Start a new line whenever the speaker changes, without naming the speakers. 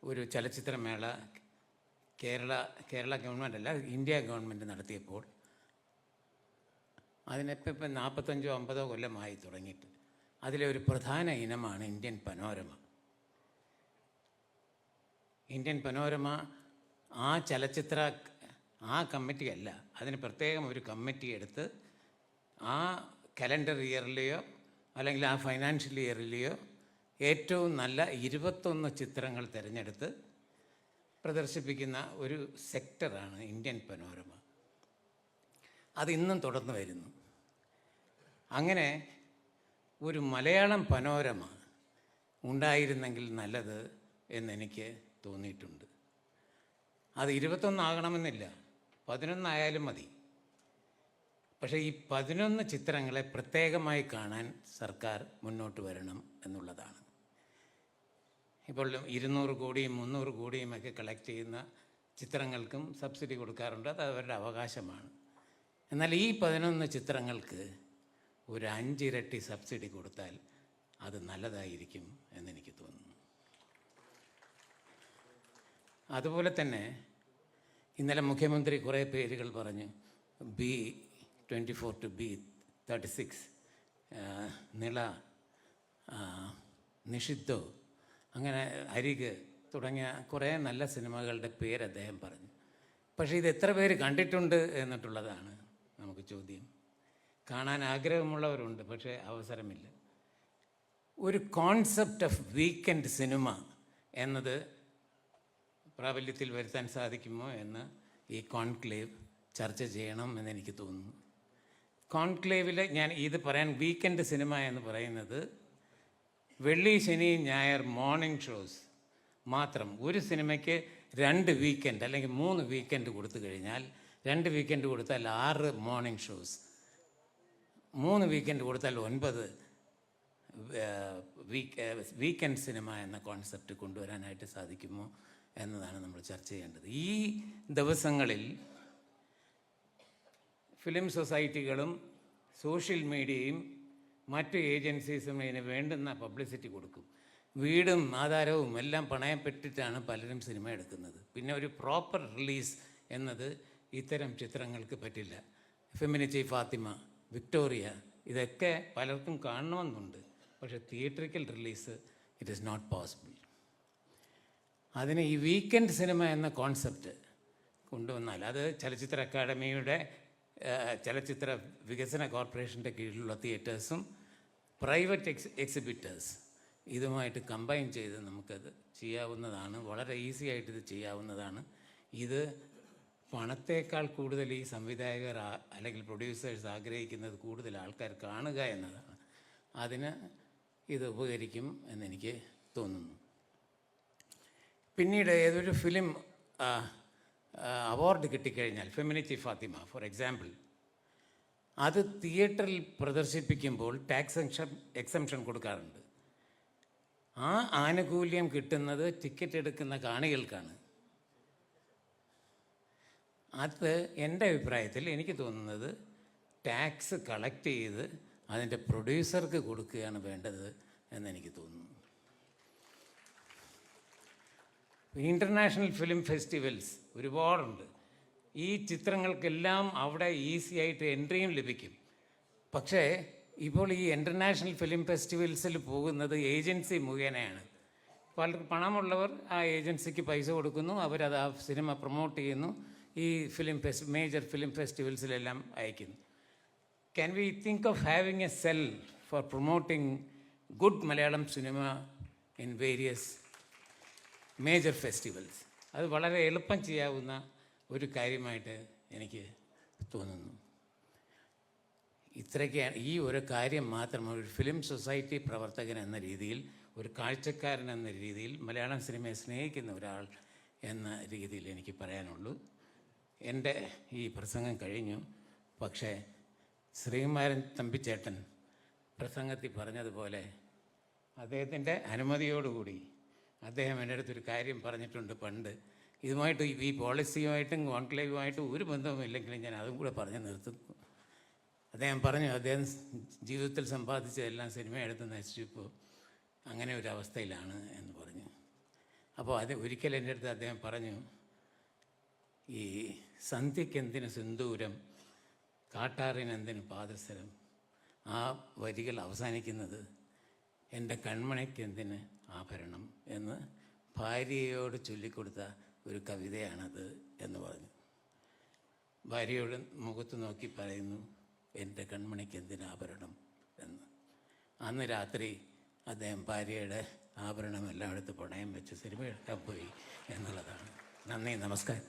ഒരു ചലച്ചിത്രമേള കേരള ഗവൺമെൻറ് അല്ല, ഇന്ത്യ ഗവൺമെൻറ് നടത്തിയപ്പോൾ അതിനിപ്പോൾ 45-50 കൊല്ലമായി തുടങ്ങിയിട്ട് അതിലെ ഒരു പ്രധാന ഇനമാണ് ഇന്ത്യൻ പനോരമ. ഇന്ത്യൻ പനോരമ ആ കമ്മിറ്റിയല്ല, അതിന് പ്രത്യേകം ഒരു കമ്മിറ്റി എടുത്ത് ആ കലണ്ടർ ഇയറിലെയോ അല്ലെങ്കിൽ ആ ഫൈനാൻഷ്യൽ ഇയറിലെയോ ഏറ്റവും നല്ല 21 ചിത്രങ്ങൾ തിരഞ്ഞെടുത്ത് പ്രദർശിപ്പിക്കുന്ന ഒരു സെക്ടറാണ് ഇന്ത്യൻ പനോരമ. അത് ഇന്നും തുടർന്ന് വരുന്നു. അങ്ങനെ ഒരു മലയാളം പനോരമ ഉണ്ടായിരുന്നെങ്കിൽ നല്ലത് എന്നെനിക്ക് തോന്നിയിട്ടുണ്ട്. അത് 21 ആകണമെന്നില്ല, 11 ആയാലും മതി. പക്ഷേ ഈ 11 ചിത്രങ്ങളെ പ്രത്യേകമായി കാണാൻ സർക്കാർ മുന്നോട്ട് വരണം എന്നുള്ളതാണ്. ഇപ്പോൾ 200 കോടിയും 300 കോടിയും ഒക്കെ കളക്ട് ചെയ്യുന്ന ചിത്രങ്ങൾക്കും സബ്സിഡി കൊടുക്കാറുണ്ട്, അത് അവരുടെ അവകാശമാണ്. എന്നാൽ ഈ 11 ചിത്രങ്ങൾക്ക് ഒരു 5 ഇരട്ടി സബ്സിഡി കൊടുത്താൽ അത് നല്ലതായിരിക്കും എന്നെനിക്ക് തോന്നുന്നു. അതുപോലെ തന്നെ ഇന്നലെ മുഖ്യമന്ത്രി കുറേ പേരുകൾ പറഞ്ഞു. B24 to B36, Nila, Nishiddho, അങ്ങനെ അരിക് തുടങ്ങിയ കുറേ നല്ല സിനിമകളുടെ പേര് അദ്ദേഹം പറഞ്ഞു. പക്ഷേ ഇത് എത്ര പേര് കണ്ടിട്ടുണ്ട് എന്നിട്ടുള്ളതാണ് നമുക്ക് ചോദ്യം. കാണാൻ ആഗ്രഹമുള്ളവരുണ്ട്, പക്ഷേ അവസരമില്ല. ഒരു കോൺസെപ്റ്റ് ഓഫ് വീക്കെൻഡ് സിനിമ എന്നത് പ്രാബല്യത്തിൽ വരുത്താൻ സാധിക്കുമോ എന്ന് ഈ കോൺക്ലേവ് ചർച്ച ചെയ്യണം എന്നെനിക്ക് തോന്നുന്നു. കോൺക്ലേവിൽ ഞാൻ ഇത് പറയാൻ, വീക്കെൻഡ് സിനിമ എന്ന് പറയുന്നത് വെള്ളി, ശനി, ഞായർ മോർണിംഗ് ഷോസ് മാത്രം. ഒരു സിനിമയ്ക്ക് 2 വീക്കെൻഡ് അല്ലെങ്കിൽ 3 വീക്കെൻഡ് കൊടുത്തു കഴിഞ്ഞാൽ, 2 വീക്കെൻഡ് കൊടുത്താൽ 6 മോർണിംഗ് ഷോസ്, 3 വീക്കെൻഡ് കൊടുത്താൽ 9 വീക്കെൻഡ് സിനിമ എന്ന കോൺസെപ്റ്റ് കൊണ്ടുവരാനായിട്ട് സാധിക്കുമോ എന്നതാണ് നമ്മൾ ചർച്ച ചെയ്യേണ്ടത്. ഈ ദിവസങ്ങളിൽ ഫിലിം സൊസൈറ്റികളും സോഷ്യൽ മീഡിയയും മറ്റ് ഏജൻസീസും ഇതിന് വേണ്ടുന്ന പബ്ലിസിറ്റി കൊടുക്കും. വീടും ആധാരവും എല്ലാം പണയപ്പെട്ടിട്ടാണ് പലരും സിനിമ എടുക്കുന്നത്. പിന്നെ ഒരു പ്രോപ്പർ റിലീസ് എന്നത് ഇത്തരം ചിത്രങ്ങൾക്ക് പറ്റില്ല. ഫെമിനിറ്റി, ഫാത്തിമ, വിക്ടോറിയ, ഇതൊക്കെ പലർക്കും കാണണമെന്നുണ്ട്, പക്ഷേ theatrical release it is not possible. അതിന് ഈ വീക്കെൻഡ് സിനിമ എന്ന കോൺസെപ്റ്റ് കൊണ്ടുവന്നാൽ, അത് ചലച്ചിത്ര അക്കാദമിയുടെ ചലച്ചിത്ര വികസന കോർപ്പറേഷൻ്റെ കീഴിലുള്ള തിയേറ്റേഴ്സും പ്രൈവറ്റ് എക്സിബിറ്റേഴ്സ് ഇതുമായിട്ട് കമ്പൈൻ ചെയ്ത് നമുക്കത് ചെയ്യാവുന്നതാണ്. വളരെ ഈസി ആയിട്ട് ഇത് ചെയ്യാവുന്നതാണ്. ഇത് പണത്തേക്കാൾ കൂടുതൽ ഈ സംവിധായകർ അല്ലെങ്കിൽ പ്രൊഡ്യൂസേഴ്സ് ആഗ്രഹിക്കുന്നത് കൂടുതൽ ആൾക്കാർ കാണുക എന്നതാണ്. അതിന് ഇത് ഉപകരിക്കും എന്നെനിക്ക് തോന്നുന്നു. പിന്നീട് ഏതൊരു ഫിലിം അവാർഡ് കിട്ടിക്കഴിഞ്ഞാൽ, ഫെമിനിറ്റി ഫാത്തിമ ഫോർ എക്സാമ്പിൾ, അത് തിയേറ്ററിൽ പ്രദർശിപ്പിക്കുമ്പോൾ ടാക്സ് എക്സംഷൻ കൊടുക്കാറുണ്ട്. ആ ആനുകൂല്യം കിട്ടുന്നത് ടിക്കറ്റ് എടുക്കുന്ന കാണികൾക്കാണ്. അത് എൻ്റെ അഭിപ്രായത്തിൽ എനിക്ക് തോന്നുന്നത് ടാക്സ് കളക്ട് ചെയ്ത് അതിൻ്റെ പ്രൊഡ്യൂസർക്ക് കൊടുക്കുകയാണ് വേണ്ടത് എന്നെനിക്ക് തോന്നുന്നു. ഇൻ്റർനാഷണൽ ഫിലിം ഫെസ്റ്റിവൽസ് ഒരുപാടുണ്ട്. ഈ ചിത്രങ്ങൾക്കെല്ലാം അവിടെ ഈസി ആയിട്ട് എൻട്രിയും ലഭിക്കും. പക്ഷേ ഇപ്പോൾ ഈ ഇൻ്റർനാഷണൽ ഫിലിം ഫെസ്റ്റിവൽസിൽ പോകുന്നത് ഏജൻസി മുഖേനയാണ്. പലർക്ക് പണമുള്ളവർ ആ ഏജൻസിക്ക് പൈസ കൊടുക്കുന്നു, അവരത് ആ സിനിമ പ്രൊമോട്ട് ചെയ്യുന്നു, ഈ മേജർ ഫിലിം ഫെസ്റ്റിവൽസിലെല്ലാം അയക്കുന്നു. Can we think of having a cell for promoting good Malayalam cinema in various major festivals? അത് വളരെ എളുപ്പം ചെയ്യാവുന്ന ഒരു കാര്യമായിട്ട് എനിക്ക് തോന്നുന്നു. ഇത്രയ്ക്കാണ് ഈ ഒരു കാര്യം മാത്രം ഒരു ഫിലിം സൊസൈറ്റി പ്രവർത്തകൻ എന്ന രീതിയിൽ, ഒരു കാഴ്ചക്കാരൻ എന്ന രീതിയിൽ, മലയാളം സിനിമയെ സ്നേഹിക്കുന്ന ഒരാൾ എന്ന രീതിയിൽ എനിക്ക് പറയാനുള്ളൂ. എൻ്റെ ഈ പ്രസംഗം കഴിഞ്ഞു. പക്ഷേ ശ്രീകുമാരൻ തമ്പിച്ചേട്ടൻ പ്രസംഗത്തിൽ പറഞ്ഞതുപോലെ അദ്ദേഹത്തിൻ്റെ അനുമതിയോടുകൂടി അദ്ദേഹം എൻ്റെ അടുത്തൊരു കാര്യം പറഞ്ഞിട്ടുണ്ട് പണ്ട്. ഇതുമായിട്ട് ഈ പോളിസിയുമായിട്ടും കോൺക്ലേവുമായിട്ടും ഒരു ബന്ധവുമില്ലെങ്കിലും ഞാൻ അതും കൂടെ പറഞ്ഞു നിർത്തുന്നു. അദ്ദേഹം പറഞ്ഞു, അദ്ദേഹം ജീവിതത്തിൽ സമ്പാദിച്ചതെല്ലാം സിനിമ എടുത്ത് നശിച്ചപ്പോൾ അങ്ങനെ ഒരു അവസ്ഥയിലാണ് എന്ന് പറഞ്ഞു. അപ്പോൾ അപ്പോൾ അത് ഒരിക്കൽ എൻ്റെ അടുത്ത് അദ്ദേഹം പറഞ്ഞു, ഈ സന്ധ്യയ്ക്കെന്തിന് സിന്ദൂരം, കാട്ടാറിനെന്തിന് പാദസരം, ആ വരികൾ അവസാനിക്കുന്നത് എൻ്റെ കൺമണിക്കെന്തിന് ആഭരണം എന്ന് ഭാര്യയോട് ചൊല്ലിക്കൊടുത്ത ഒരു കവിതയാണത് എന്ന് പറഞ്ഞു. ഭാര്യയോട് മുഖത്ത് നോക്കി പറയുന്നു, എൻ്റെ കൺമണിക്ക് എന്തിന് ആഭരണം എന്ന്. അന്ന് രാത്രി അദ്ദേഹം ഭാര്യയുടെ ആഭരണമെല്ലാം എടുത്ത് പണയം വെച്ച് സിനിമ എടുക്കാൻ പോയി എന്നുള്ളതാണ്. നന്ദി, നമസ്കാരം.